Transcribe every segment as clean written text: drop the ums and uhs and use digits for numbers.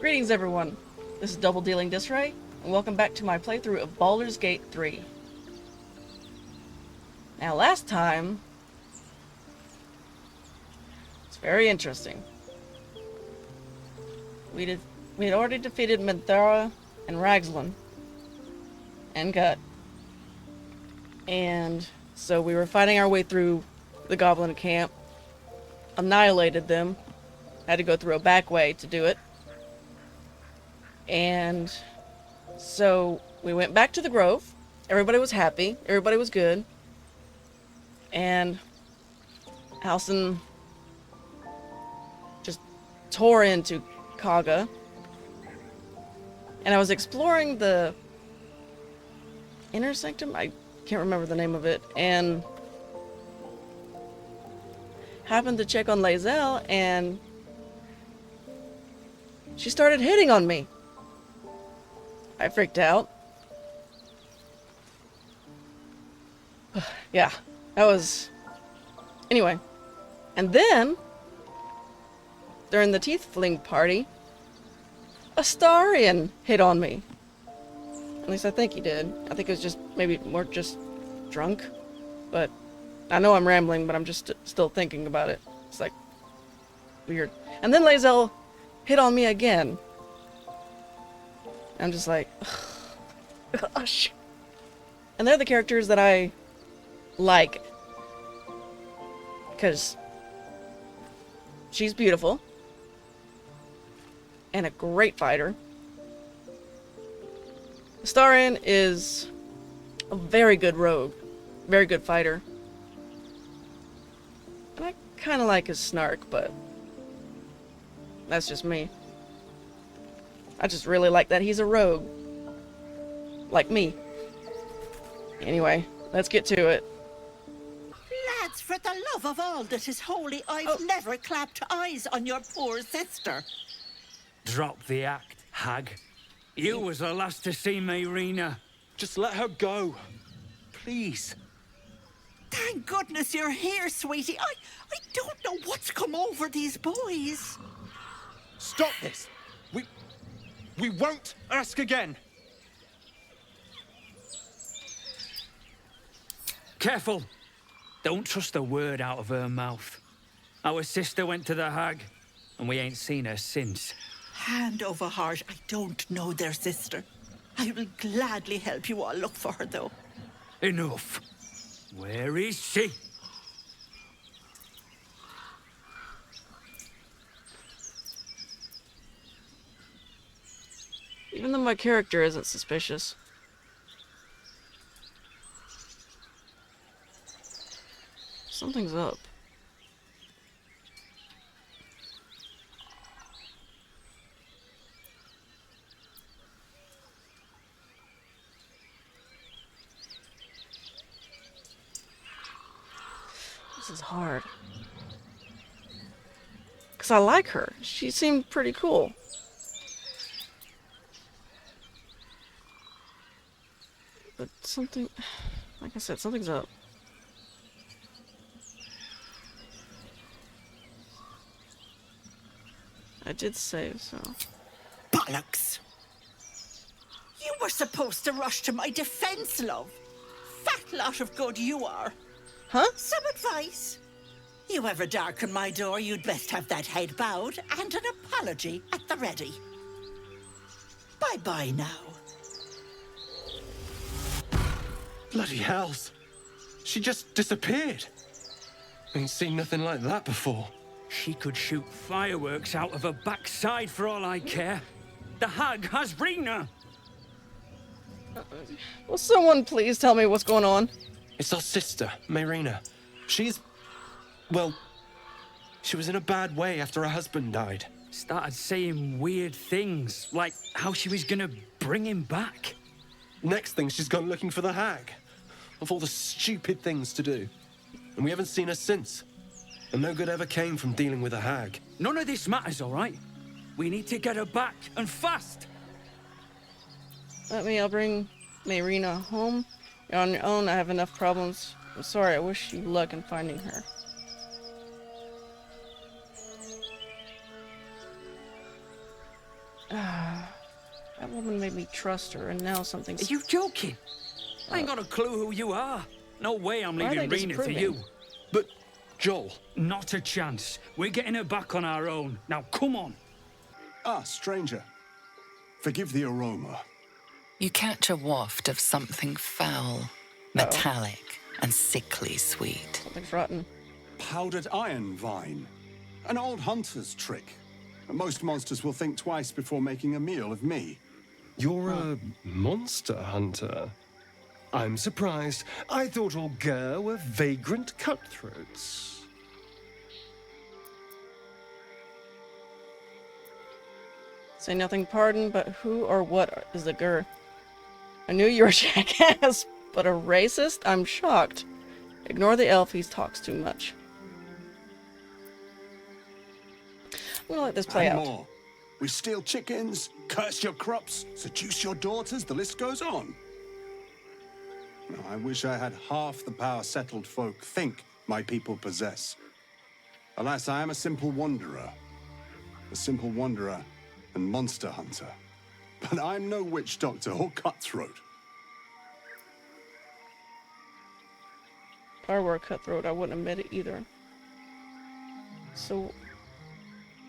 Greetings everyone, this is Double Dealing Disray, and welcome back to my playthrough of Baldur's Gate 3. Now last time, it's very interesting. We had already defeated Minthara and Ragzlin and Gut. And so we were fighting our way through the goblin camp, annihilated them, had to go through a back way to do it. And so we went back to the grove. Everybody was happy. Everybody was good. And Halsin just tore into Kaga. And I was exploring the inner sanctum. I can't remember the name of it. And happened to check on Lae'zel, and she started hitting on me. I freaked out. Yeah, that was... Anyway. And then, during the teeth-fling party, Astarion hit on me. At least I think he did. I think it was just, maybe more just drunk. But, I know I'm rambling, but I'm just still thinking about it. It's like, weird. And then Lae'zel hit on me again. I'm just like, gosh. And they're the characters that I like. Because she's beautiful. And a great fighter. Astarion is a very good rogue. Very good fighter. And I kind of like his snark, but that's just me. I just really like that he's a rogue. Like me. Anyway, let's get to it. Lads, for the love of all that is holy, I've never clapped eyes on your poor sister. Drop the act, hag. You was the last to see Mayrina. Just let her go. Please. Thank goodness you're here, sweetie. I don't know what's come over these boys. Stop this. We won't ask again. Careful. Don't trust a word out of her mouth. Our sister went to the hag, and we ain't seen her since. Hand over heart, I don't know their sister. I will gladly help you all look for her, though. Enough. Where is she? Even though my character isn't suspicious. Something's up. This is hard. 'Cause I like her. She seemed pretty cool. But something, like I said, something's up. I did save, so. Bollocks! You were supposed to rush to my defense, love. Fat lot of good you are. Huh? Some advice. You ever darken my door, you'd best have that head bowed and an apology at the ready. Bye-bye now. Bloody hells. She just disappeared. Ain't seen nothing like that before. She could shoot fireworks out of her backside for all I care. The hag has Rina. Will someone please tell me what's going on? It's our sister, Mayrina. Well, she was in a bad way after her husband died. Started saying weird things, like how she was gonna bring him back. Next thing, she's gone looking for the hag. Of all the stupid things to do. And we haven't seen her since. And no good ever came from dealing with a hag. None of this matters, all right? We need to get her back, and fast! I'll bring Mayrina home. You're on your own, I have enough problems. I'm sorry, I wish you luck in finding her. That woman made me trust her, and now something's... Are you joking? I ain't got a clue who you are. No way I'm Why are leaving they Rena to disapproving? you. But, Joel, Not a chance. We're getting her back on our own. Now, come on. Ah, stranger. Forgive the aroma. You catch a waft of something foul, metallic, and sickly sweet. Something's rotten. Powdered iron vine. An old hunter's trick. Most monsters will think twice before making a meal of me. you're a monster hunter. I'm surprised. I thought all Ger were vagrant cutthroats. Say nothing, pardon, but who or what is the Gur? I knew you were a jackass, but a racist? I'm shocked. Ignore the elf, he talks too much. I'm gonna let this play And out. more. We steal chickens, curse your crops, seduce your daughters, the list goes on. Now, I wish I had half the power settled folk think my people possess. Alas, I am a simple wanderer. A simple wanderer and monster hunter. But I'm no witch doctor or cutthroat. If I were a cutthroat, I wouldn't admit it either. So,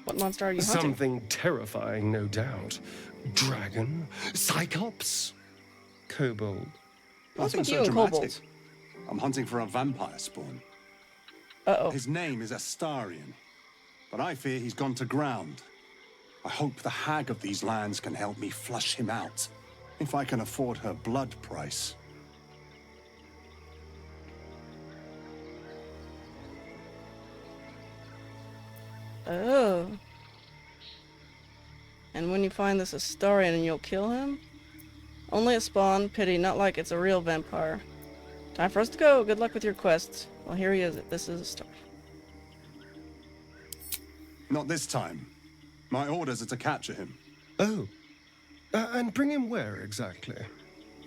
what monster are you hunting? Something terrifying, no doubt. Dragon? Cyclops? Kobold? What's Nothing with so you and dramatic. kobolds? I'm hunting for a vampire spawn. Uh-oh. His name is Astarion, but I fear he's gone to ground. I hope the hag of these lands can help me flush him out, if I can afford her blood price. Oh. And when you find this Astarion and you'll kill him? Only a spawn, pity, not like it's a real vampire. Time for us to go. Good luck with your quests. Well, here he is. This is a star. Not this time. My orders are to capture him. Oh. And bring him where exactly?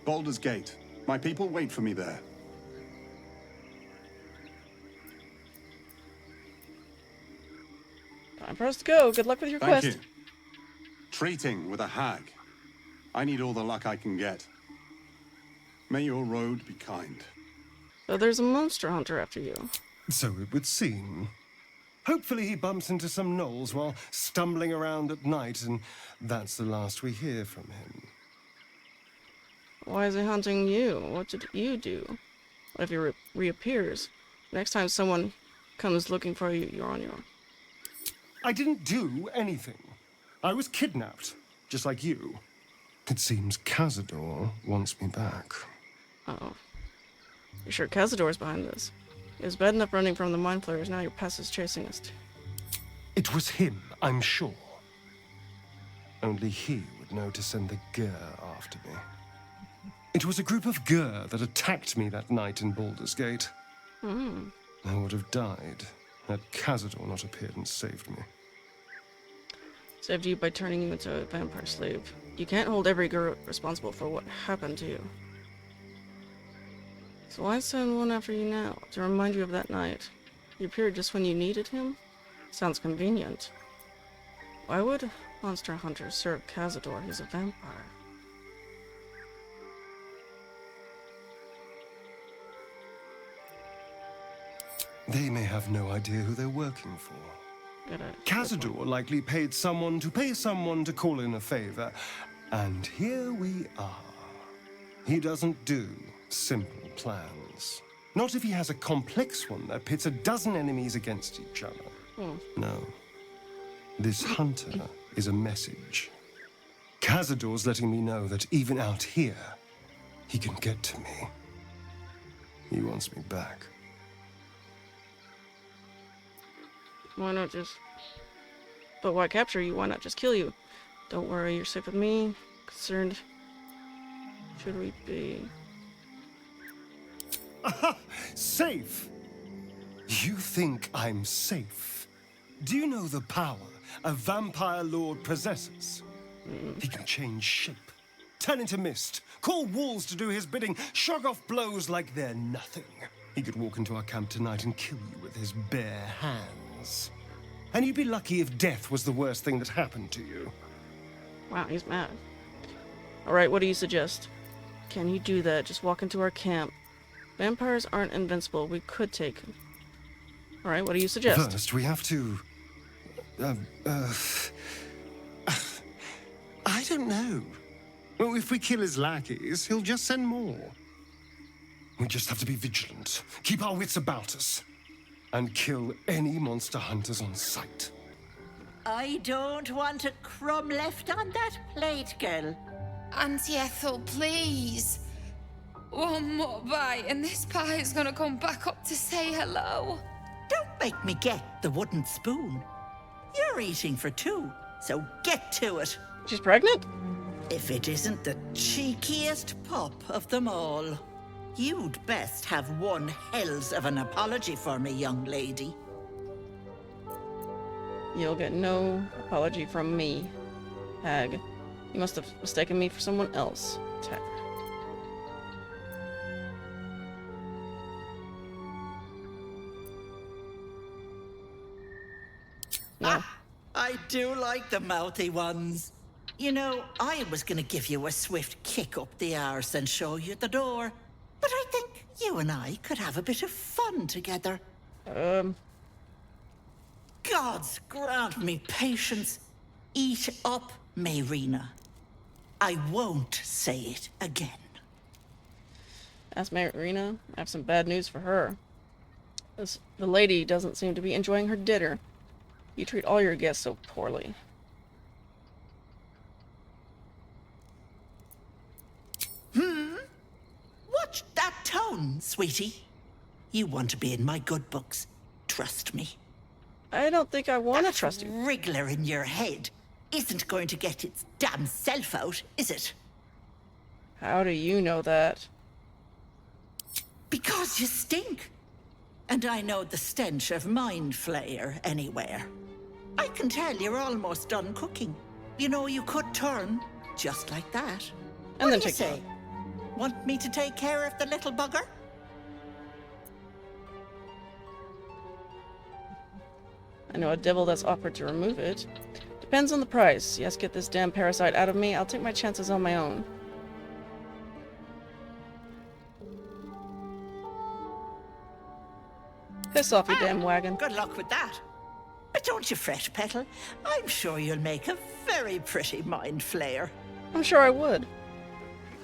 Baldur's Gate. My people wait for me there. Time for us to go. Good luck with your Thank quest. you. Treating with a hag. I need all the luck I can get. May your road be kind. So there's a monster hunter after you. So it would seem. Hopefully he bumps into some gnolls while stumbling around at night, and that's the last we hear from him. Why is he hunting you? What did you do? What if he reappears? Next time someone comes looking for you, you're on your own. I didn't do anything. I was kidnapped, just like you. It seems Cazador wants me back. Uh-oh. You're sure Cazador's behind this? It was bad enough running from the mind flayers, now your pest is chasing us. It was him, I'm sure. Only he would know to send the Ger after me. It was a group of Ger that attacked me that night in Baldur's Gate. I would have died had Cazador not appeared and saved me. Saved you by turning you into a vampire slave. You can't hold every girl responsible for what happened to you. So why send one after you now? To remind you of that night. He appeared just when you needed him? Sounds convenient. Why would Monster Hunter serve Cazador? He's a vampire. They may have no idea who they're working for. Cazador likely paid someone to call in a favor. And here we are. He doesn't do simple plans. Not if he has a complex one that pits a dozen enemies against each other. No. This hunter is a message. Cazador's letting me know that even out here, he can get to me. He wants me back. Why not just... But why capture you? Why not just kill you? Don't worry, you're safe with me. Concerned... Should we be... Aha! Safe! You think I'm safe? Do you know the power a vampire lord possesses? He can change shape, turn into mist, call walls to do his bidding, shrug off blows like they're nothing. He could walk into our camp tonight and kill you with his bare hands. And you'd be lucky if death was the worst thing that happened to you. Wow, he's mad. Alright, what do you suggest? Can you do that? Just walk into our camp. Vampires aren't invincible. We could take him. Alright, what do you suggest? First, we have to... I don't know. Well, if we kill his lackeys, he'll just send more. We just have to be vigilant, keep our wits about us, and kill any monster hunters on sight. I don't want a crumb left on that plate, girl. Auntie Ethel, please. One more bite and this pie is gonna come back up to say hello. Don't make me get the wooden spoon. You're eating for two, so get to it. She's pregnant? If it isn't the cheekiest pup of them all. You'd best have one hells of an apology for me, young lady. You'll get no apology from me, hag. You must have mistaken me for someone else. Attack. No. I do like the mouthy ones. You know, I was gonna give you a swift kick up the arse and show you the door. But I think you and I could have a bit of fun together. Gods grant me patience. Eat up, Mayrina. I won't say it again. Ask Marina. I have some bad news for her. The lady doesn't seem to be enjoying her dinner. You treat all your guests so poorly. Watch that tone, sweetie. You want to be in my good books. Trust me. I don't think I want to That trust you. wriggler in your head isn't going to get its damn self out, is it? How do you know that? Because you stink. And I know the stench of mind flayer anywhere. I can tell you're almost done cooking. You know, you could turn just like that. And What then do you take say? Want me to take care of the little bugger? I know a devil that's offered to remove it. Depends on the price. Yes, get this damn parasite out of me. I'll take my chances on my own. Piss off, you damn wagon. Good luck with that. But don't you fret, Petal. I'm sure you'll make a very pretty mind flayer. I'm sure I would.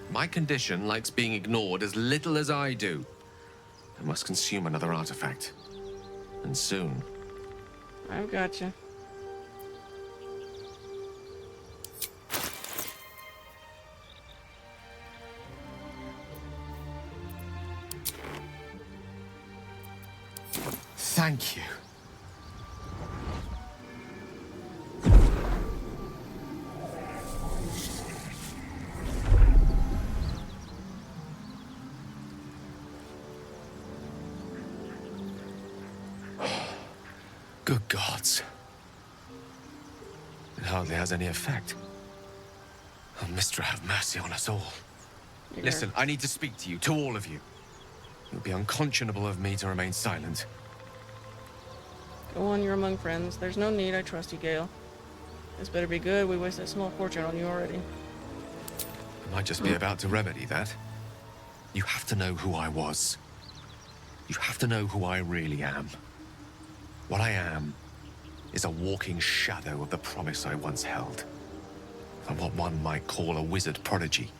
My condition likes being ignored as little as I do. I must consume another artifact. And soon. I've got you. Thank you. Good gods. It hardly has any effect. Oh, Mistra, have mercy on us all. Listen, I need to speak to you, to all of you. It would be unconscionable of me to remain silent. Go on, you're among friends. There's no need, I trust you, Gale. This better be good. We wasted a small fortune on you already. I might just be about to remedy that. You have to know who I was. You have to know who I really am. What I am is a walking shadow of the promise I once held. I'm what one might call a wizard prodigy.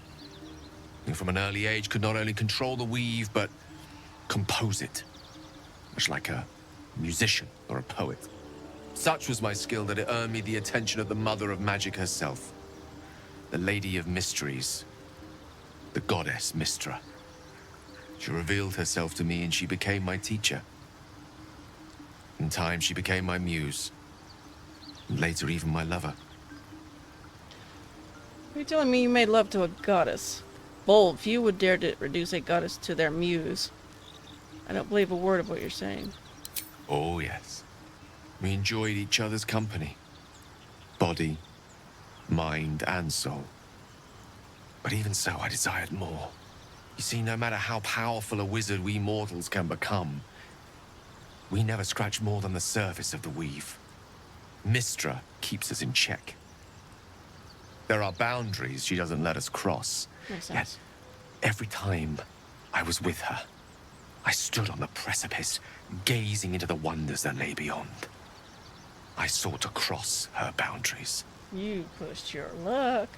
Who from an early age could not only control the weave, but compose it. Much like a musician or a poet. Such was my skill that it earned me the attention of the mother of magic herself. The Lady of Mysteries. The goddess Mistra. She revealed herself to me and she became my teacher. In time, she became my muse. And later, even my lover. You're telling me you made love to a goddess? Bold, few would dare to reduce a goddess to their muse. I don't believe a word of what you're saying. Oh, yes. We enjoyed each other's company. Body, mind, and soul. But even so, I desired more. You see, no matter how powerful a wizard we mortals can become, we never scratch more than the surface of the weave. Mistra keeps us in check. There are boundaries she doesn't let us cross. Makes Yet, sense. every time I was with her, I stood on the precipice, gazing into the wonders that lay beyond. I sought to cross her boundaries. You pushed your luck.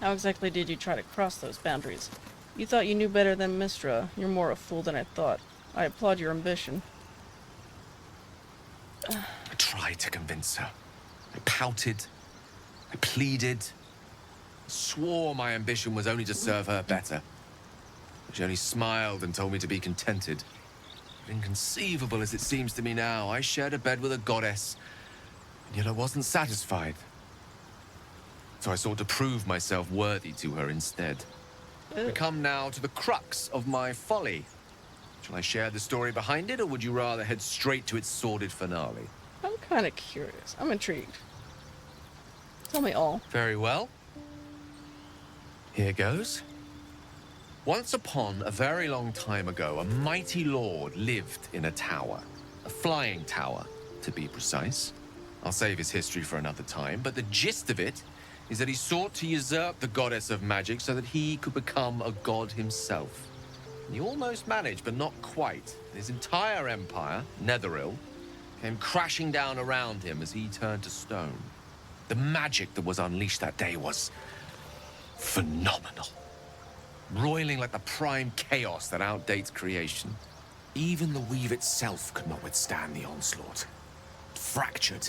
How exactly did you try to cross those boundaries? You thought you knew better than Mistra. You're more a fool than I thought. I applaud your ambition. I tried to convince her. I pouted. I pleaded. Swore my ambition was only to serve her better. But she only smiled and told me to be contented. But inconceivable as it seems to me now, I shared a bed with a goddess, and yet I wasn't satisfied. So I sought to prove myself worthy to her instead. We come now to the crux of my folly. Shall I share the story behind it, or would you rather head straight to its sordid finale? I'm kind of curious. I'm intrigued. Tell me all. Very well. Here goes. Once upon a very long time ago, a mighty lord lived in a tower. A flying tower, to be precise. I'll save his history for another time, but the gist of it is that he sought to usurp the goddess of magic so that he could become a god himself. And he almost managed, but not quite. His entire empire, Netheril, came crashing down around him as he turned to stone. The magic that was unleashed that day was phenomenal. Roiling like the prime chaos that outdates creation. Even the weave itself could not withstand the onslaught. It fractured,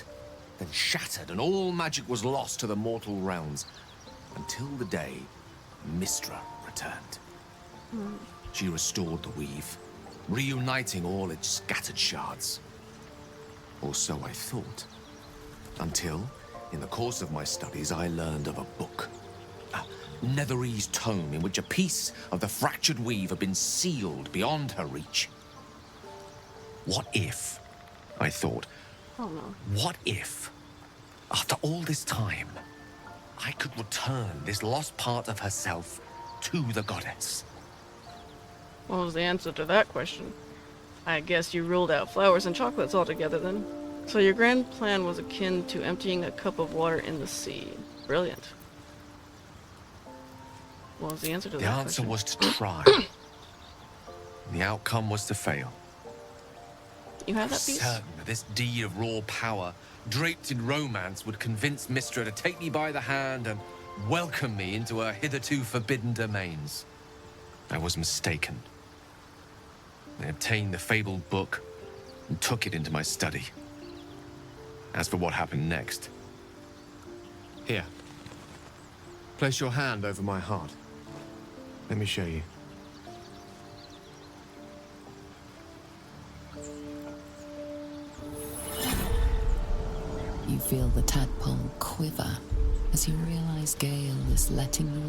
then shattered, and all magic was lost to the mortal realms. Until the day Mistra returned. She restored the weave, reuniting all its scattered shards. Or so I thought. Until, in the course of my studies, I learned of a book. A Netherese tome in which a piece of the fractured weave had been sealed beyond her reach. What if, I thought, Oh no. what if, after all this time, I could return this lost part of herself to the goddess? What was the answer to that question? I guess you ruled out flowers and chocolates altogether then. So your grand plan was akin to emptying a cup of water in the sea. Brilliant. What was the answer to The that answer question? was to try. The outcome was to fail. You have that piece? Certain that this deed of raw power, draped in romance, would convince Mistra to take me by the hand and welcome me into her hitherto forbidden domains. I was mistaken. I obtained the fabled book and took it into my study. As for what happened next... Here. Place your hand over my heart. Let me show you. You feel the tadpole quiver as you realize Gale is letting you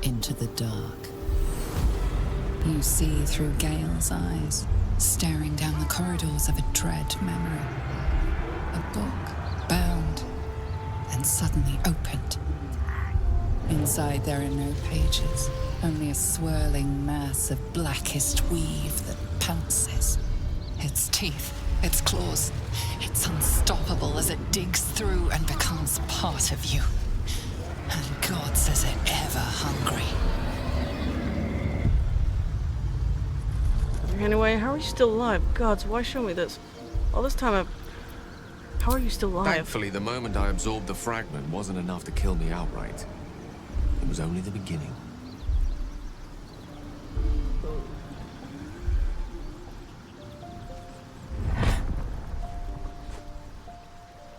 in, into the dark. You see through Gale's eyes, staring down the corridors of a dread memory. A book, bound, and suddenly opened. Inside there are no pages, only a swirling mass of blackest weave that pounces. Its teeth, its claws, it's unstoppable as it digs through and becomes part of you. And God says it ever hungry. Anyway, how are you still alive? Gods, why show me this? All this time How are you still alive? Thankfully, the moment I absorbed the fragment wasn't enough to kill me outright. It was only the beginning.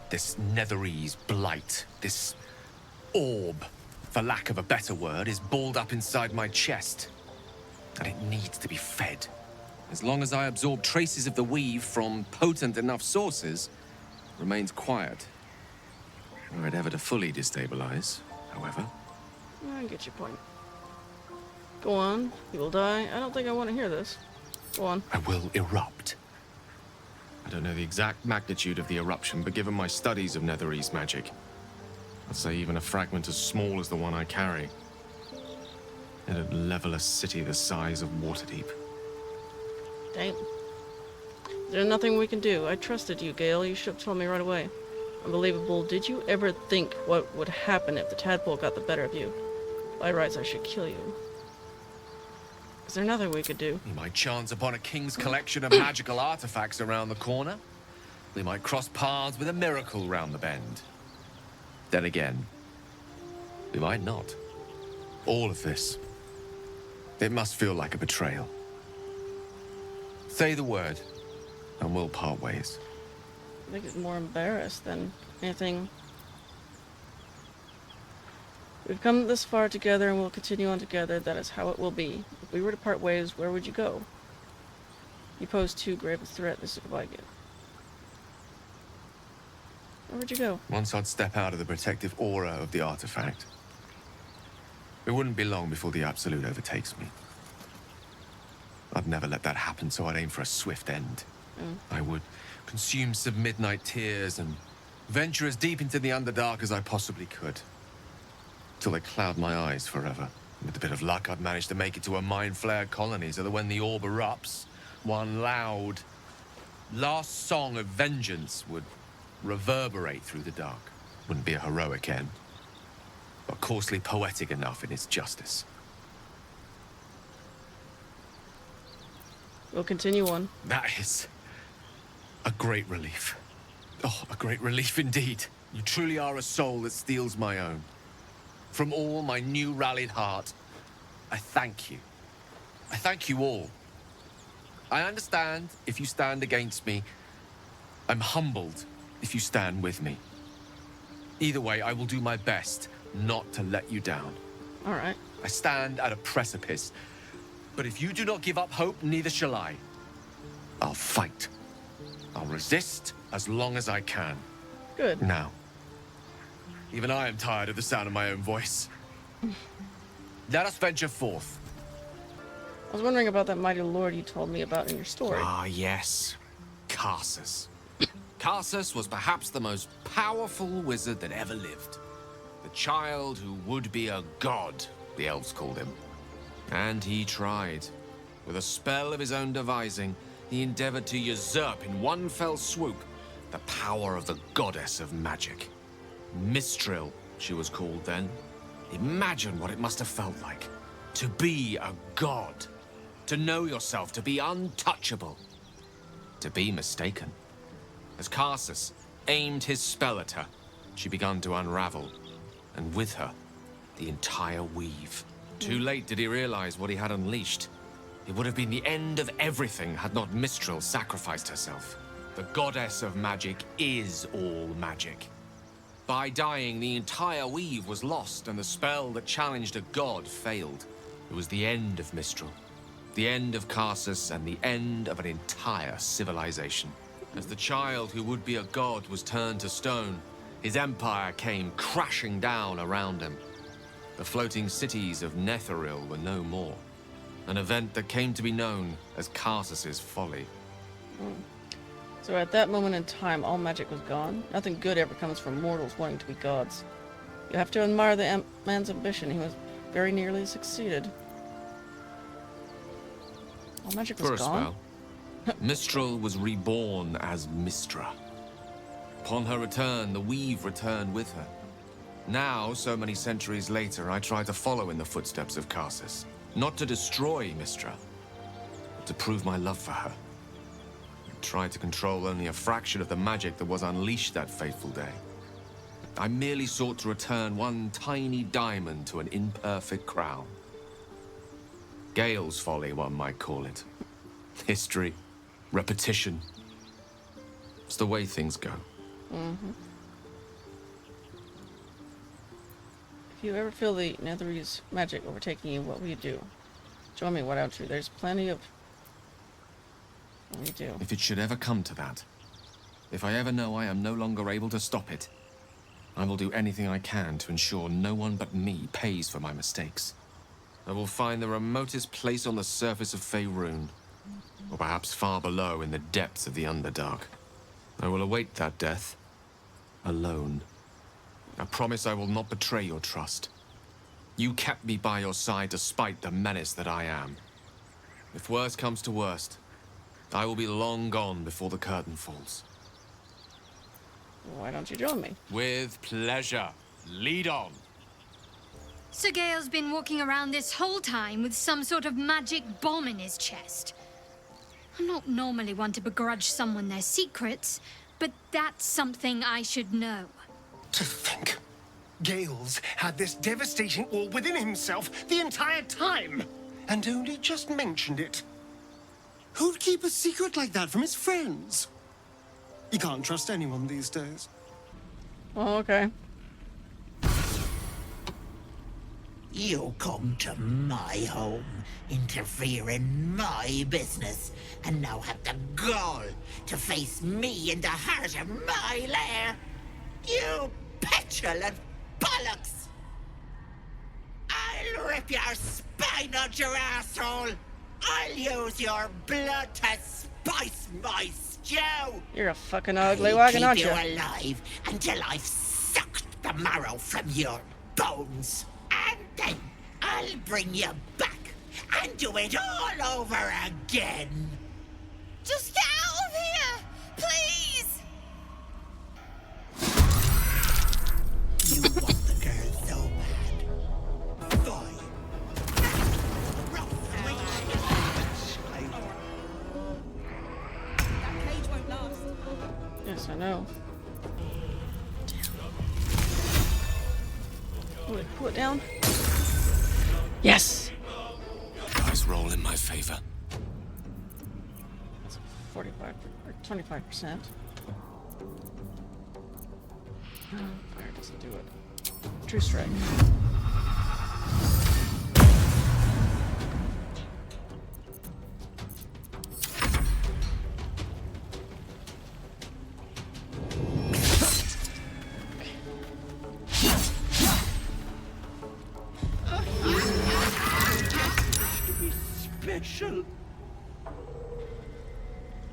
This Netherese blight, this orb, for lack of a better word, is balled up inside my chest. And it needs to be fed. As long as I absorb traces of the weave from potent enough sources, it remains quiet. Were it ever to fully destabilize, however. I get your point. Go on, you will die. I don't think I want to hear this. Go on. I will erupt. I don't know the exact magnitude of the eruption, but given my studies of Netherese magic, I'd say even a fragment as small as the one I carry, it'd level a city the size of Waterdeep. Damn. There's nothing we can do. I trusted you, Gale. You should have told me right away. Unbelievable. Did you ever think what would happen if the tadpole got the better of you? By rights, I should kill you. Is there nothing we could do? We might chance upon a king's collection of magical artifacts around the corner. We might cross paths with a miracle round the bend. Then again, we might not. All of this, it must feel like a betrayal. Say the word, and we'll part ways. I think it's more embarrassed than anything. We've come this far together and we'll continue on together. That is how it will be. If we were to part ways, where would you go? You pose too grave a threat. This is what I get. Where would you go? Once I'd step out of the protective aura of the artifact, it wouldn't be long before the Absolute overtakes me. I'd never let that happen, so I'd aim for a swift end. I would consume some midnight tears and venture as deep into the Underdark as I possibly could. Till they cloud my eyes forever. With a bit of luck, I'd manage to make it to a mind-flared colony so that when the orb erupts, one loud, last song of vengeance would reverberate through the dark. Wouldn't be a heroic end, but coarsely poetic enough in its justice. We'll continue on. That is a great relief. Oh, a great relief indeed. You truly are a soul that steals my own. From all my new rallied heart, I thank you. I thank you all. I understand if you stand against me. I'm humbled if you stand with me. Either way, I will do my best not to let you down. All right. I stand at a precipice, but if you do not give up hope, neither shall I. I'll fight. I'll resist as long as I can. Good. Now, even I am tired of the sound of my own voice. Let us venture forth. I was wondering about that mighty lord you told me about in your story. Ah, yes. Karsus. Karsus was perhaps the most powerful wizard that ever lived. The child who would be a god, the elves called him. And he tried. With a spell of his own devising, he endeavored to usurp in one fell swoop the power of the goddess of magic. Mistral, she was called then. Imagine what it must have felt like. To be a god. To know yourself, to be untouchable. To be mistaken. As Karsus aimed his spell at her, she began to unravel. And with her, the entire weave. Too late did he realize what he had unleashed. It would have been the end of everything had not Mistral sacrificed herself. The goddess of magic is all magic. By dying, the entire weave was lost, and the spell that challenged a god failed. It was the end of Mistral, the end of Karsus, and the end of an entire civilization. As the child who would be a god was turned to stone, his empire came crashing down around him. The floating cities of Netheril were no more. An event that came to be known as Karsus's folly. So at that moment in time, all magic was gone. Nothing good ever comes from mortals wanting to be gods. You have to admire the man's ambition. He was very nearly succeeded. All magic was For a gone? spell, Mistral was reborn as Mistra. Upon her return, the weave returned with her. Now, so many centuries later, I try to follow in the footsteps of Karsus. Not to destroy Mistra, but to prove my love for her. I tried to control only a fraction of the magic that was unleashed that fateful day. I merely sought to return one tiny diamond to an imperfect crown. Gale's folly, one might call it. History, repetition. It's the way things go. If you ever feel the Netherese magic overtaking you, what will you do? Join me, why don't you? There's plenty of... What will you do? If it should ever come to that, if I ever know I am no longer able to stop it, I will do anything I can to ensure no one but me pays for my mistakes. I will find the remotest place on the surface of Faerun, or perhaps far below in the depths of the Underdark. I will await that death, alone. I promise I will not betray your trust. You kept me by your side despite the menace that I am. If worst comes to worst, I will be long gone before the curtain falls. Why don't you join me? With pleasure. Lead on. Sir Gale's been walking around this whole time with some sort of magic bomb in his chest. I'm not normally one to begrudge someone their secrets, but that's something I should know. To think, Gale's had this devastating orb within himself the entire time, and only just mentioned it. Who'd keep a secret like that from his friends? You can't trust anyone these days. Oh, okay. You come to my home, interfere in my business, and now have the gall to face me in the heart of my lair. You petulant bollocks! I'll rip your spine out your asshole! I'll use your blood to spice my stew! You're a fucking ugly wagon, aren't you? I'll keep you alive until I've sucked the marrow from your bones. And then I'll bring you back and do it all over again. Just get out of here! Please! You want the girl so bad. Fine. That cage won't last. Yes, I know. Pull it down. Yes! Dice roll in my favor. That's 45 or 25%. Fire doesn't do it. True strike.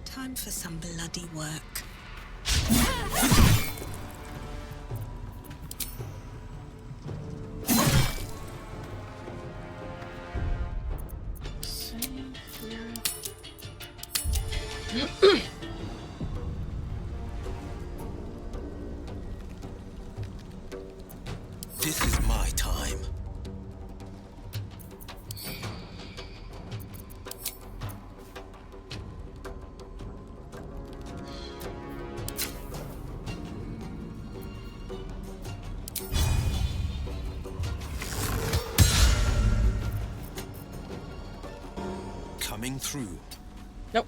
Time for some bloody work. Save here. This is my time. Coming through. Nope.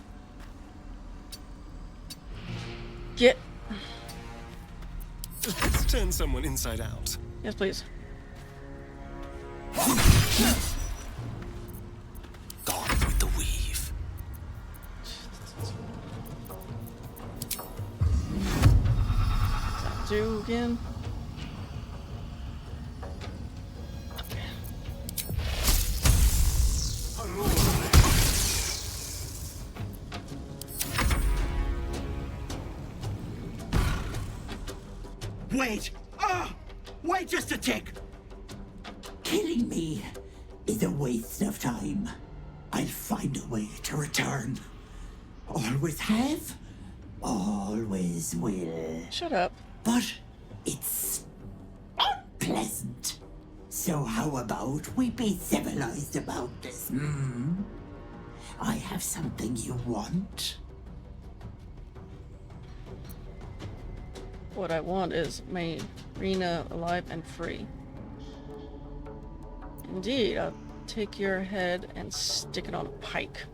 Get. Let's turn someone inside out. Yes, please. Gone with the weave. Do again. Wait! Wait just a tick! Killing me is a waste of time. I'll find a way to return. Always have, always will. Shut up. But it's unpleasant. So how about we be civilized about this, hmm? I have something you want. What I want is Marina alive and free. Indeed, I'll take your head and stick it on a pike.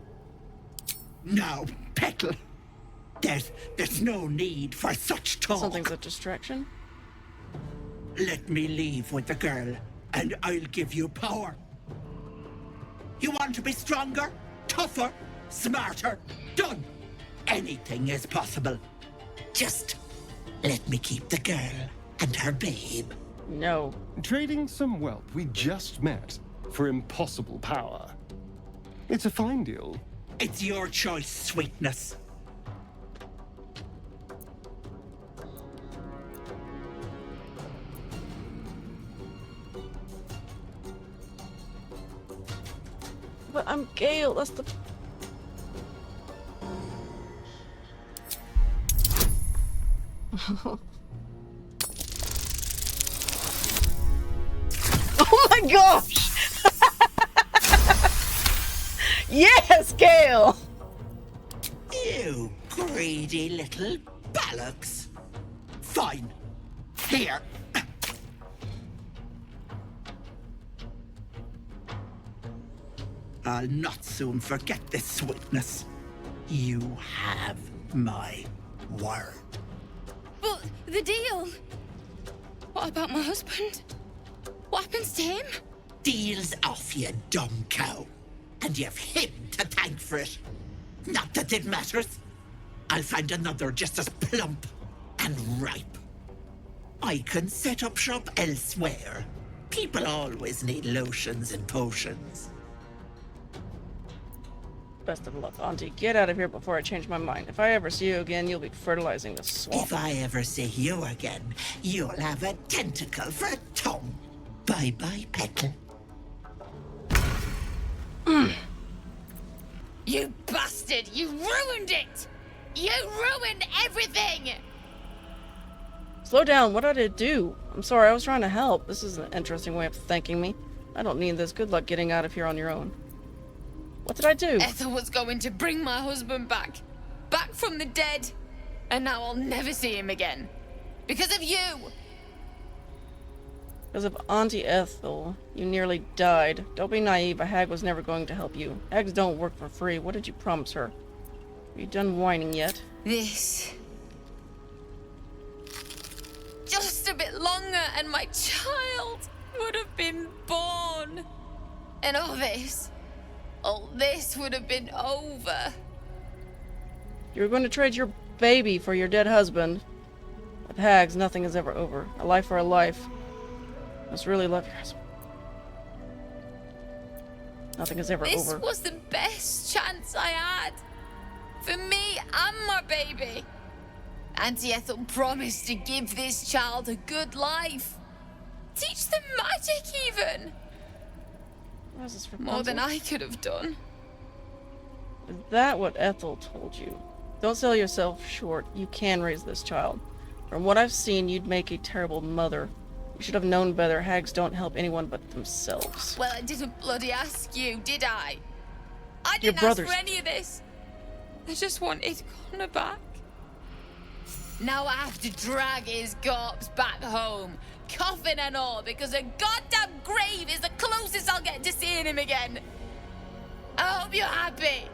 Now, Petal. There's no need for such talk. Something's a distraction. Let me leave with the girl, and I'll give you power. You want to be stronger, tougher, smarter? Done. Anything is possible. Just let me keep the girl and her babe. No. Trading some wealth we just met for impossible power. It's a fine deal. It's your choice, sweetness. But I'm Gale, that's the... my gosh! Yes, Gale! You greedy little bollocks. Fine. Here. I'll not soon forget this sweetness. You have my word. But the deal. What about my husband? What happens to him? Deal's off, you dumb cow. And you've him to thank for it. Not that it matters. I'll find another just as plump and ripe. I can set up shop elsewhere. People always need lotions and potions. Best of luck, Auntie. Get out of here before I change my mind. If I ever see you again, you'll be fertilizing the swamp. If I ever see you again, you'll have a tentacle for a tongue. Bye-bye, Ethel. You bastard! You ruined it! You ruined everything! Slow down, what did I do? I'm sorry, I was trying to help. This is an interesting way of thanking me. I don't need this. Good luck getting out of here on your own. What did I do? Ethel was going to bring my husband back. Back from the dead. And now I'll never see him again. Because of you! Because of Auntie Ethel, you nearly died. Don't be naive, a hag was never going to help you. Hags don't work for free. What did you promise her? Are you done whining yet? This. Just a bit longer and my child would have been born. And all this would have been over. You were going to trade your baby for your dead husband. With hags, nothing is ever over. A life for a life. You must really love your husband. Nothing is ever over. This was the best chance I had. For me and my baby. Auntie Ethel promised to give this child a good life. Teach them magic, even. What is this for More than I could have done. Is that what Ethel told you? Don't sell yourself short. You can raise this child. From what I've seen, you'd make a terrible mother. You should have known better. Hags don't help anyone but themselves. Well, I didn't bloody ask you, did I? I didn't ask for any of this. I just wanted Connor back. Now I have to drag his corpse back home, coffin and all, because a goddamn grave is the closest I'll get to seeing him again. I hope you're happy.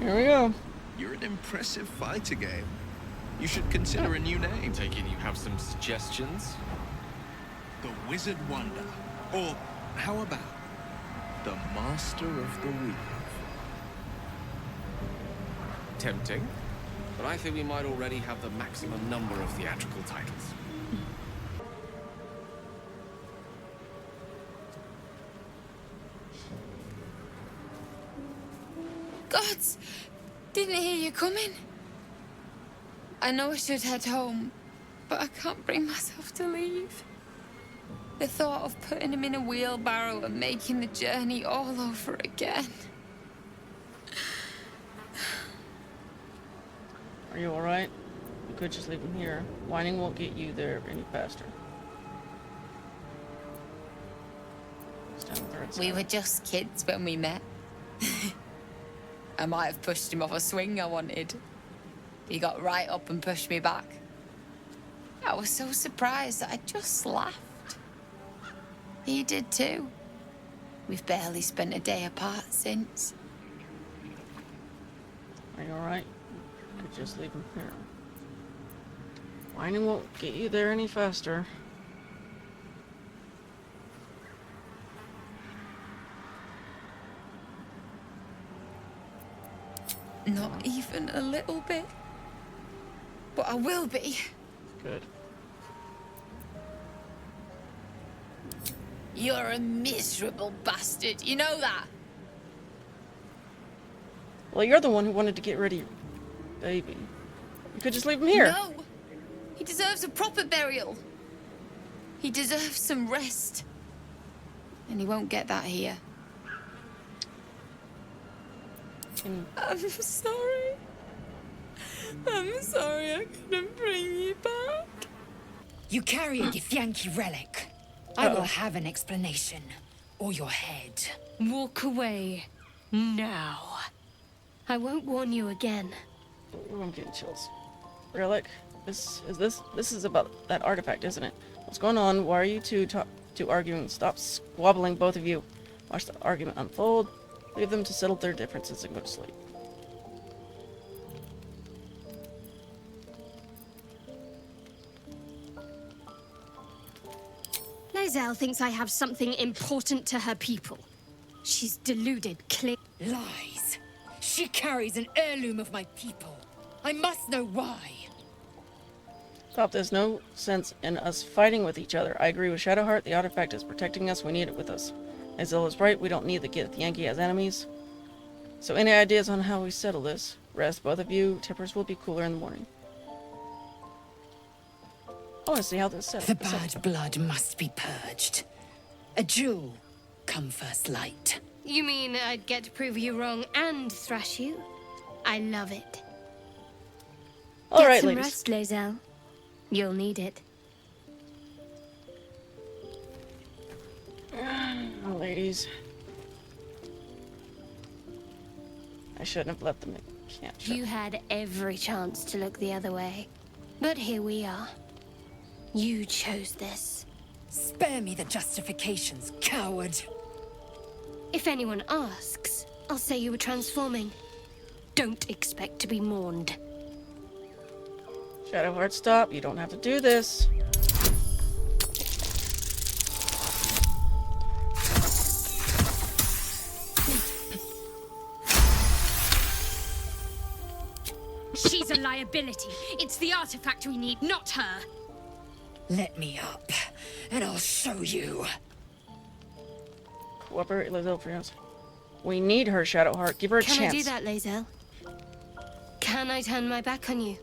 Here we go. You're an impressive fighter, Game. You should consider a new name. Take it you have some suggestions? The Wizard Wonder. Or how about the Master of the Weave? Tempting, but I think we might already have the maximum number of theatrical titles. Gods, didn't hear you coming. I know I should head home, but I can't bring myself to leave. The thought of putting him in a wheelbarrow and making the journey all over again. Are you alright? You could just leave him here. Whining won't get you there any faster. We were just kids when we met. I might have pushed him off a swing I wanted. He got right up and pushed me back. I was so surprised that I just laughed. He did too. We've barely spent a day apart since. Are you alright? You could just leave him here. Whining won't get you there any faster. Not even a little bit. But I will be. Good. You're a miserable bastard. You know that? Well, you're the one who wanted to get rid of your baby. You could just leave him here. No. He deserves a proper burial. He deserves some rest. And he won't get that here. I'm sorry. I'm sorry I couldn't bring you back. You carry a Githyanki relic. I will have an explanation. Or your head. Walk away. Now. I won't warn you again. Ooh, I'm getting chills. Relic, this is about that artifact, isn't it? What's going on? Why are you two arguing? Stop squabbling, both of you. Watch the argument unfold. Leave them to settle their differences and go to sleep. Lae'zel thinks I have something important to her people. She's deluded, clear. Lies. She carries an heirloom of my people. I must know why. Stop, there's no sense in us fighting with each other. I agree with Shadowheart. The artifact is protecting us. We need it with us. Lae'zel is right. We don't need the Githyanki as enemies. So any ideas on how we settle this? Rest, both of you. Tempers will be cooler in the morning. I want to see how this settles. The bad blood must be purged. A jewel come first light. You mean I'd get to prove you wrong and thrash you? I love it. All right, get some ladies. rest, Lae'zel. You'll need it. Ladies. I shouldn't have let them camp. You had every chance to look the other way. But here we are. You chose this. Spare me the justifications, coward. If anyone asks, I'll say you were transforming. Don't expect to be mourned. Shadowheart, stop. You don't have to do this. She's a liability. It's the artifact we need, not her. Let me up, and I'll show you. Cooperate, Lae'zel, for us. We need her, Shadowheart. Give her a chance. Can I do that, Lae'zel? Can I turn my back on you?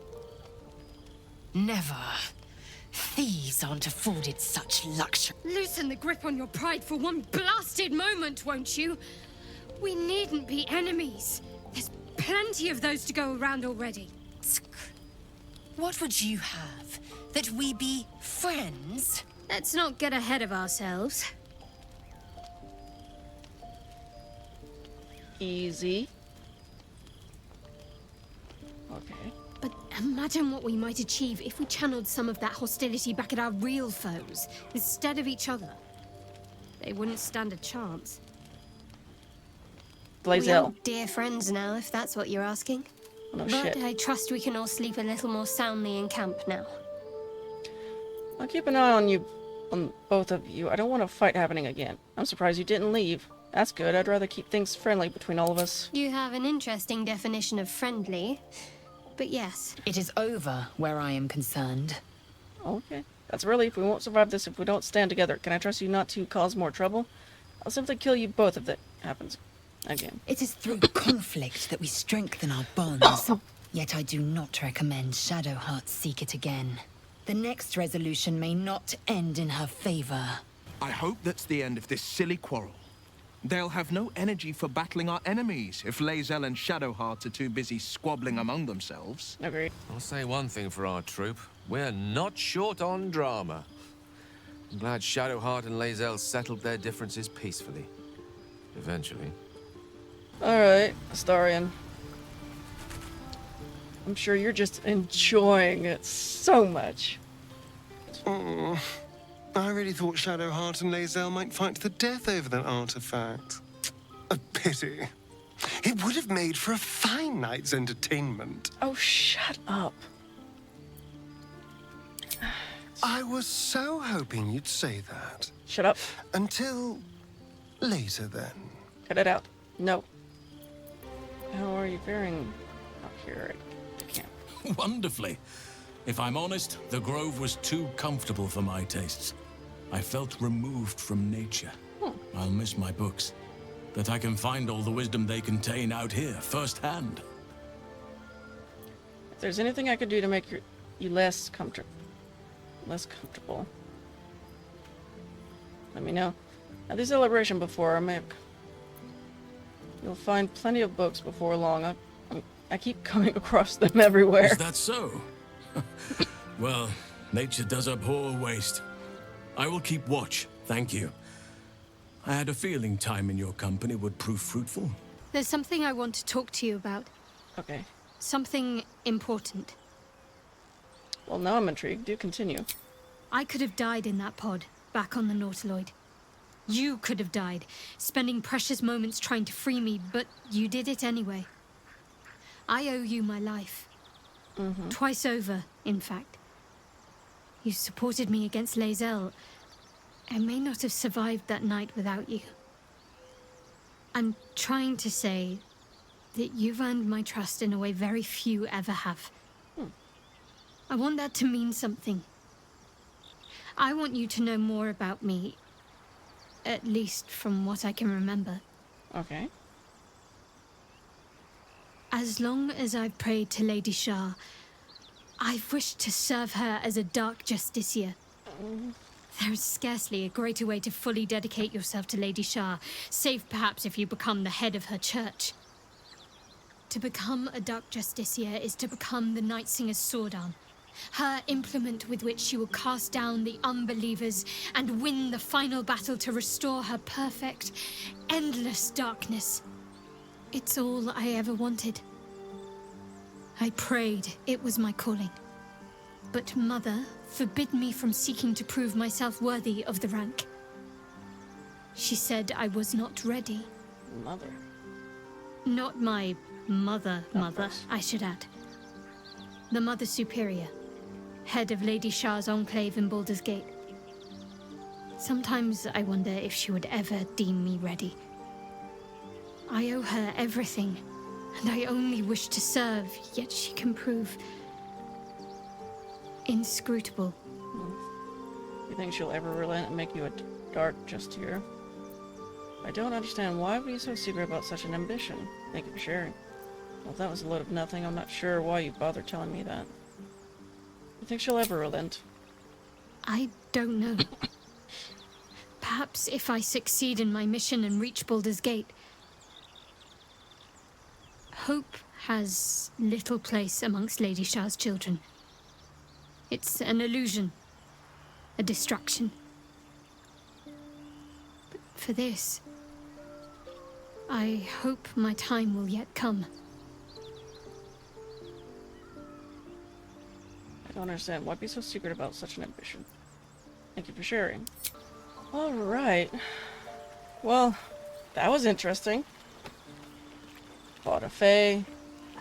Never. Thieves aren't afforded such luxury. Loosen the grip on your pride for one blasted moment, won't you? We needn't be enemies. There's plenty of those to go around already. What would you have? That we be friends? Let's not get ahead of ourselves. Easy. Okay. But imagine what we might achieve if we channeled some of that hostility back at our real foes, instead of each other. They wouldn't stand a chance. Lae'zel. We are dear friends now, if that's what you're asking. No but shit. I trust we can all sleep a little more soundly in camp now. I'll keep an eye on you, on both of you. I don't want a fight happening again. I'm surprised you didn't leave. That's good. I'd rather keep things friendly between all of us. You have an interesting definition of friendly, but yes. It is over where I am concerned. Okay. That's a relief. We won't survive this if we don't stand together. Can I trust you not to cause more trouble? I'll simply kill you both if that happens again. It is through conflict that we strengthen our bonds. Yet I do not recommend Shadowheart seek it again. The next resolution may not end in her favor. I hope that's the end of this silly quarrel. They'll have no energy for battling our enemies if Lae'zel and Shadowheart are too busy squabbling among themselves. Agreed. I'll say one thing for our troop. We're not short on drama. I'm glad Shadowheart and Lae'zel settled their differences peacefully. Eventually. Alright, Astarion. I'm sure you're just enjoying it so much. Oh, I really thought Shadowheart and Lae'zel might fight to the death over that artifact. A pity. It would have made for a fine night's entertainment. Oh, shut up. I was so hoping you'd say that. Shut up. Until later, then. Cut it out. No. How are you faring out here at camp? Wonderfully. If I'm honest, the grove was too comfortable for my tastes. I felt removed from nature. I'll miss my books. That I can find all the wisdom they contain out here, firsthand. If there's anything I could do to make you less comfortable, let me know. At the celebration before, you'll find plenty of books before long. I keep coming across them everywhere. Is that so? Well, nature does abhor waste. I will keep watch, thank you. I had a feeling time in your company would prove fruitful. There's something I want to talk to you about. Okay. Something important. Well, now I'm intrigued. Do continue. I could have died in that pod, back on the Nautiloid. You could have died, spending precious moments trying to free me, but you did it anyway. I owe you my life. Twice over, in fact. You supported me against Lae'zel. I may not have survived that night without you. I'm trying to say that you've earned my trust in a way very few ever have. I want that to mean something. I want you to know more about me, at least from what I can remember. Okay. As long as I've prayed to Lady Shah, I've wished to serve her as a Dark Justiciar. There is scarcely a greater way to fully dedicate yourself to Lady Shah, save perhaps if you become the head of her church. To become a Dark Justiciar is to become the Night Singer's sword arm, her implement with which she will cast down the unbelievers and win the final battle to restore her perfect, endless darkness. It's all I ever wanted. I prayed it was my calling. But Mother forbid me from seeking to prove myself worthy of the rank. She said I was not ready. Mother? Not my mother, I should add. The Mother Superior, head of Lady Shah's enclave in Baldur's Gate. Sometimes I wonder if she would ever deem me ready. I owe her everything, and I only wish to serve, yet she can prove inscrutable. You think she'll ever relent and make you a Dark Justiciar? I don't understand why be so secret about such an ambition. Thank you for sharing. Well, if that was a load of nothing, I'm not sure why you bothered telling me that. You think she'll ever relent? I don't know. Perhaps if I succeed in my mission and reach Baldur's Gate. Hope has little place amongst Lady Shah's children. It's an illusion, a distraction. But for this, I hope my time will yet come. I don't understand. Why be so secret about such an ambition? Thank you for sharing. Alright. Well, that was interesting. Fought a Fae.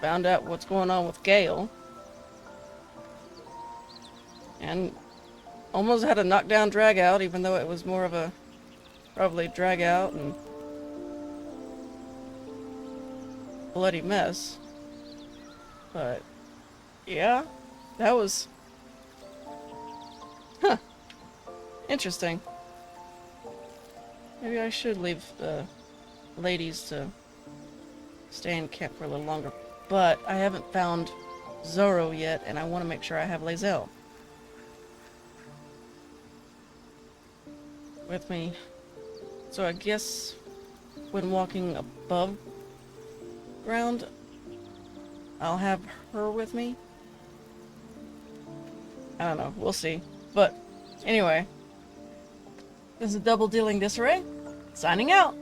Found out what's going on with Gale. And almost had a knockdown drag out, even though it was more of a probably drag out and bloody mess. But yeah, that was interesting. Maybe I should leave the ladies to stay in camp for a little longer. But I haven't found Zoro yet, and I want to make sure I have Lae'zel with me. So I guess when walking above ground, I'll have her with me. I don't know. We'll see. But anyway, this is Double Dealing Disarray, signing out.